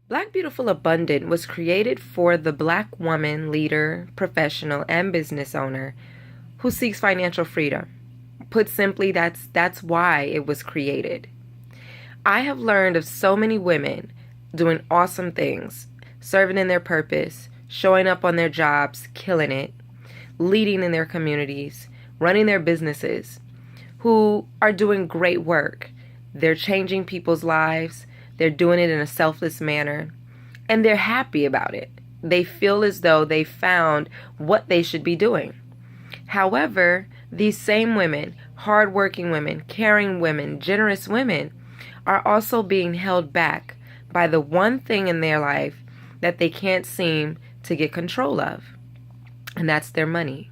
Black Beautiful Abundant was created for the Black woman, leader, professional, and business owner who seeks financial freedom. Put simply, that's why it was created. I have learned of so many women doing awesome things, serving in their purpose, showing up on their jobs, killing it, leading in their communities, running their businesses, who are doing great work. They're changing people's lives. They're doing it in a selfless manner, and they're happy about it. They feel as though they found what they should be doing. However, these same women, hardworking women, caring women, generous women, are also being held back by the one thing in their life that they can't seem to get control of, and that's their money.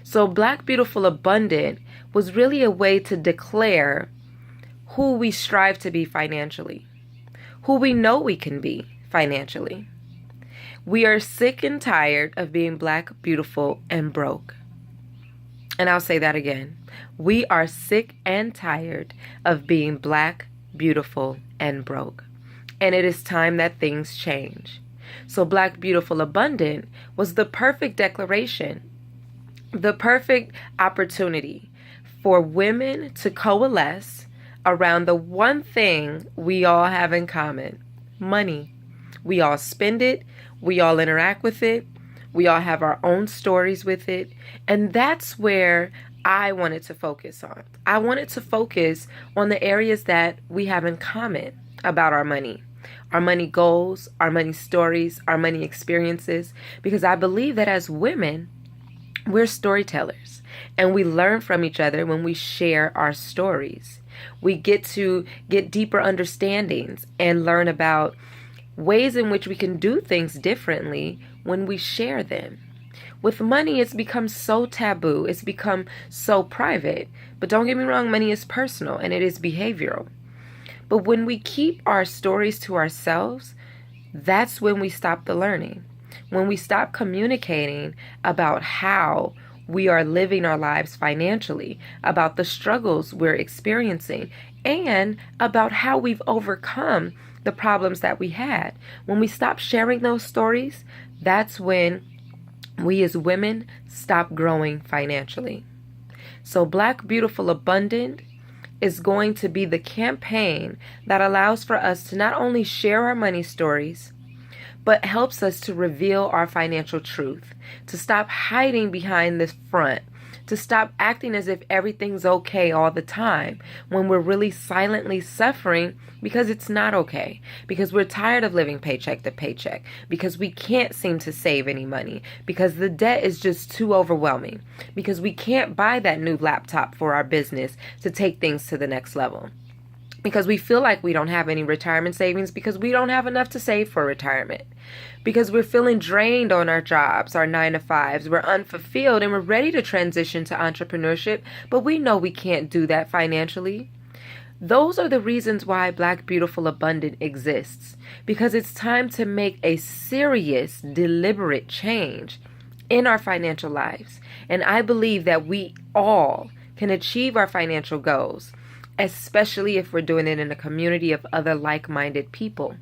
So Black Beautiful Abundant was really a way to declare who we strive to be financially, who we know we can be financially. We are sick and tired of being Black, beautiful, and broke. And I'll say that again. We are sick and tired of being Black, beautiful, and broke. And it is time that things change. So Black Beautiful Abundant was the perfect declaration, the perfect opportunity for women to coalesce around the one thing we all have in common: money. We all spend it, we all interact with it, we all have our own stories with it, and that's where I wanted to focus on. I wanted to focus on the areas that we have in common about our money goals, our money stories, our money experiences, because I believe that as women, we're storytellers, and we learn from each other when we share our stories. We get to get deeper understandings and learn about ways in which we can do things differently when we share them. With money, it's become so taboo. It's become so private. But don't get me wrong, money is personal and it is behavioral. But when we keep our stories to ourselves, that's when we stop the learning. When we stop communicating about how we are living our lives financially, about the struggles we're experiencing, and about how we've overcome the problems that we had. When we stop sharing those stories, that's when we as women stop growing financially. So Black Beautiful Abundant is going to be the campaign that allows for us to not only share our money stories, but helps us to reveal our financial truth, to stop hiding behind this front, to stop acting as if everything's okay all the time when we're really silently suffering because it's not okay, because we're tired of living paycheck to paycheck, because we can't seem to save any money, because the debt is just too overwhelming, because we can't buy that new laptop for our business to take things to the next level, because we feel like we don't have any retirement savings because we don't have enough to save for retirement, because we're feeling drained on our jobs, our 9-to-5s, we're unfulfilled, and we're ready to transition to entrepreneurship, but we know we can't do that financially. Those are the reasons why Black Beautiful Abundant exists, because it's time to make a serious, deliberate change in our financial lives. And I believe that we all can achieve our financial goals, especially if we're doing it in a community of other like-minded people.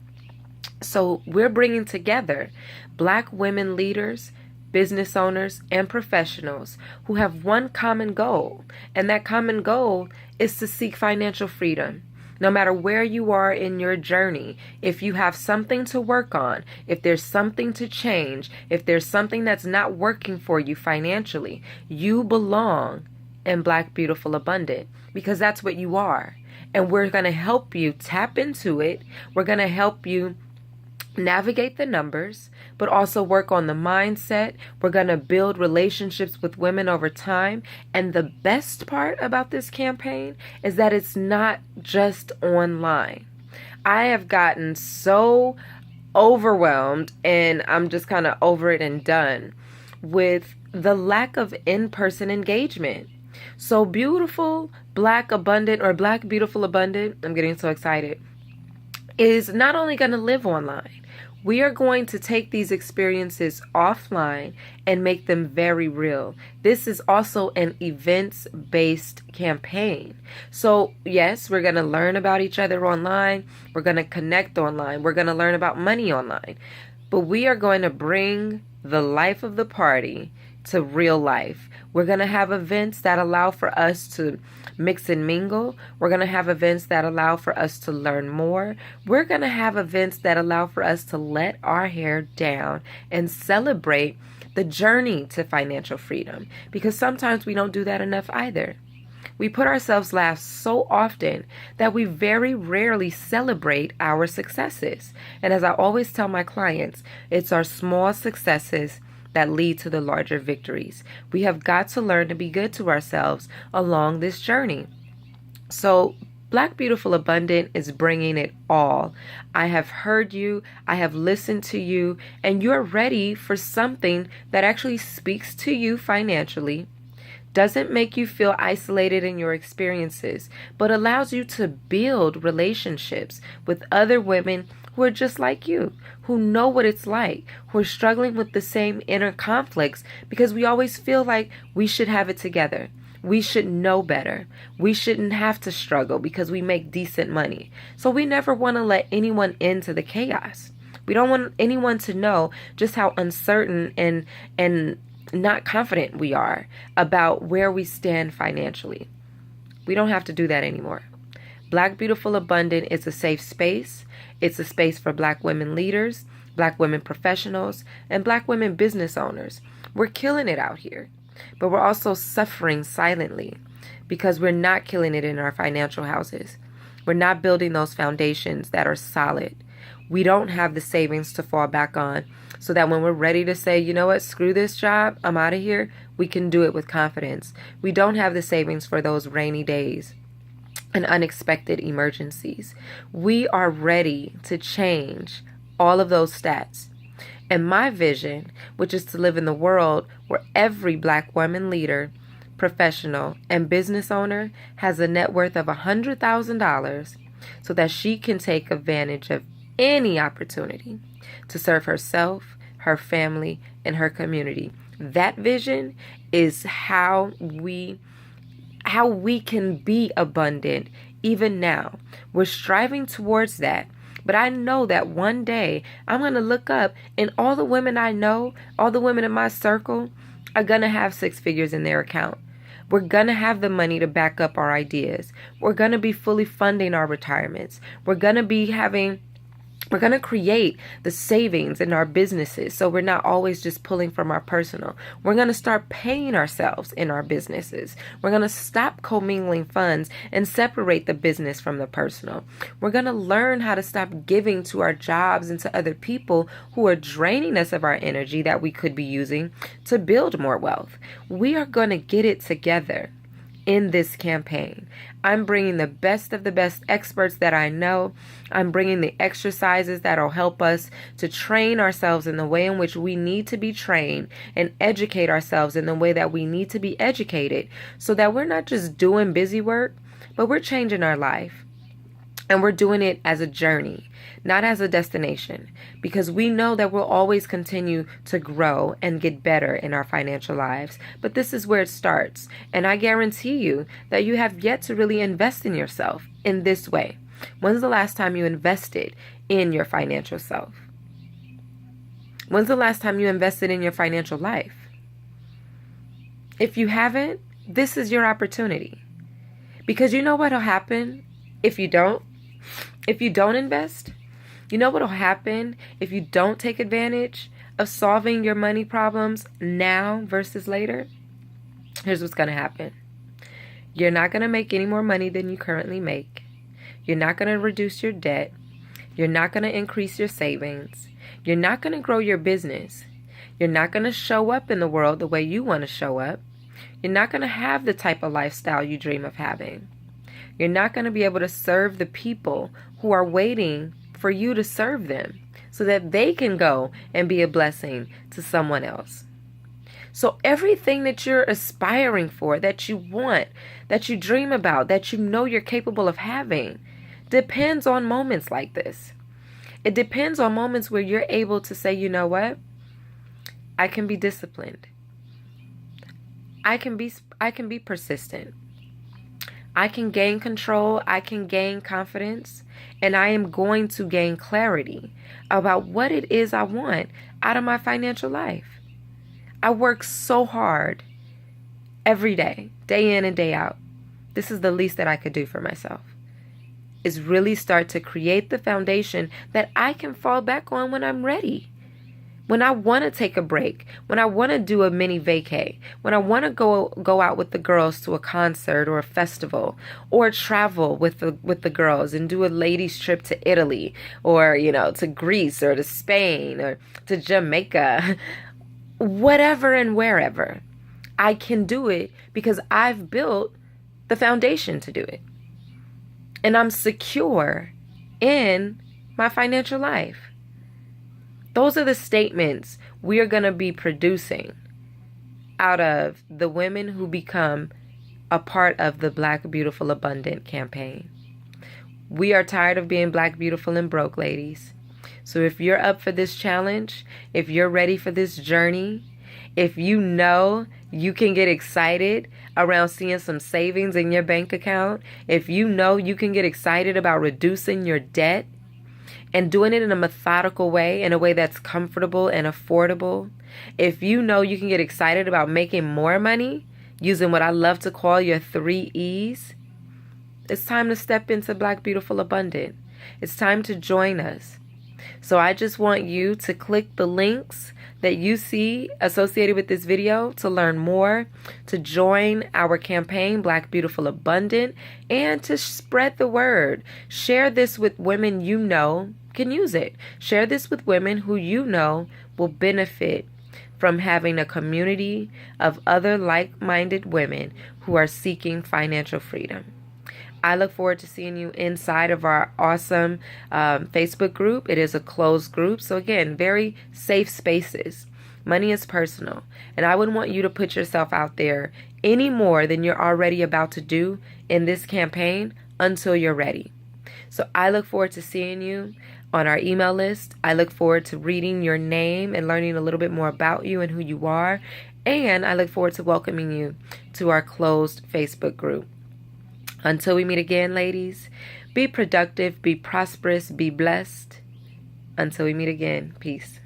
So we're bringing together Black women leaders, business owners, and professionals who have one common goal, and that common goal is to seek financial freedom. No matter where you are in your journey, if you have something to work on, if there's something to change, if there's something that's not working for you financially, you belong in Black Beautiful Abundant, because that's what you are. And we're going to help you tap into it. We're going to help you navigate the numbers, but also work on the mindset. We're going to build relationships with women over time. And the best part about this campaign is that it's not just online. I have gotten so overwhelmed, and I'm just kind of over it and done with the lack of in-person engagement. So beautiful, Black Abundant, or Black Beautiful Abundant, I'm getting so excited, is not only going to live online. We are going to take these experiences offline and make them very real. This is also an events-based campaign. So yes, we're going to learn about each other online. We're going to connect online. We're going to learn about money online. But we are going to bring the life of the party to real life. We're going to have events that allow for us to mix and mingle. We're going to have events that allow for us to learn more. We're going to have events that allow for us to let our hair down and celebrate the journey to financial freedom, because sometimes we don't do that enough either. We put ourselves last so often that we very rarely celebrate our successes. And as I always tell my clients, it's our small successes that lead to the larger victories. We have got to learn to be good to ourselves along this journey. So Black Beautiful Abundant is bringing it all. I have heard you, I have listened to you, and you're ready for something that actually speaks to you financially, doesn't make you feel isolated in your experiences, but allows you to build relationships with other women who are just like you, who know what it's like, who are struggling with the same inner conflicts, because we always feel like we should have it together. We should know better. We shouldn't have to struggle because we make decent money. So we never want to let anyone into the chaos. We don't want anyone to know just how uncertain and not confident we are about where we stand financially. We don't have to do that anymore. Black Beautiful Abundant is a safe space. It's a space for Black women leaders, Black women professionals, and Black women business owners. We're killing it out here, but we're also suffering silently because we're not killing it in our financial houses. We're not building those foundations that are solid. We don't have the savings to fall back on so that when we're ready to say, you know what, screw this job, I'm out of here, we can do it with confidence. We don't have the savings for those rainy days and unexpected emergencies. We are ready to change all of those stats. And my vision, which is to live in the world where every Black woman leader, professional, and business owner has a net worth of $100,000 so that she can take advantage of any opportunity to serve herself, her family, and her community. That vision is how we can be abundant even now. We're striving towards that. But I know that one day I'm going to look up and all the women I know, all the women in my circle are going to have 6 figures in their account. We're going to have the money to back up our ideas. We're going to be fully funding our retirements. We're going to create the savings in our businesses so we're not always just pulling from our personal. We're going to start paying ourselves in our businesses. We're going to stop commingling funds and separate the business from the personal. We're going to learn how to stop giving to our jobs and to other people who are draining us of our energy that we could be using to build more wealth. We are going to get it together in this campaign. I'm bringing the best of the best experts that I know. I'm bringing the exercises that'll help us to train ourselves in the way in which we need to be trained and educate ourselves in the way that we need to be educated so that we're not just doing busy work, but we're changing our life. And we're doing it as a journey, not as a destination, because we know that we'll always continue to grow and get better in our financial lives. But this is where it starts. And I guarantee you that you have yet to really invest in yourself in this way. When's the last time you invested in your financial self? When's the last time you invested in your financial life? If you haven't, this is your opportunity. Because you know what'll happen if you don't? If you don't invest, you know what'll happen if you don't take advantage of solving your money problems now versus later? Here's what's going to happen. You're not going to make any more money than you currently make. You're not going to reduce your debt. You're not going to increase your savings. You're not going to grow your business. You're not going to show up in the world the way you want to show up. You're not going to have the type of lifestyle you dream of having. You're not going to be able to serve the people who are waiting for you to serve them so that they can go and be a blessing to someone else. So everything that you're aspiring for, that you want, that you dream about, that you know you're capable of having, depends on moments like this. It depends on moments where you're able to say, you know what? I can be disciplined. I can be persistent. I can gain control, I can gain confidence, and I am going to gain clarity about what it is I want out of my financial life. I work so hard every day, day in and day out. This is the least that I could do for myself, is really start to create the foundation that I can fall back on when I'm ready. When I want to take a break, when I want to do a mini vacay, when I want to go out with the girls to a concert or a festival, or travel with the girls and do a ladies trip to Italy, or to Greece or to Spain or to Jamaica, whatever and wherever, I can do it because I've built the foundation to do it. And I'm secure in my financial life. Those are the statements we are going to be producing out of the women who become a part of the Black, Beautiful, Abundant campaign. We are tired of being Black, beautiful, and broke, ladies. So if you're up for this challenge, if you're ready for this journey, if you know you can get excited around seeing some savings in your bank account, if you know you can get excited about reducing your debt, and doing it in a methodical way, in a way that's comfortable and affordable. If you know you can get excited about making more money using what I love to call your 3 E's, it's time to step into Black, Beautiful, Abundant. It's time to join us. So I just want you to click the links that you see associated with this video to learn more, to join our campaign, Black, Beautiful, Abundant, and to spread the word. Share this with women you know can use it. Share this with women who you know will benefit from having a community of other like-minded women who are seeking financial freedom. I look forward to seeing you inside of our awesome Facebook group. It is a closed group. So again, very safe spaces. Money is personal. And I wouldn't want you to put yourself out there any more than you're already about to do in this campaign until you're ready. So I look forward to seeing you on our email list. I look forward to reading your name and learning a little bit more about you and who you are. And I look forward to welcoming you to our closed Facebook group. Until we meet again, ladies, be productive, be prosperous, be blessed. Until we meet again, peace.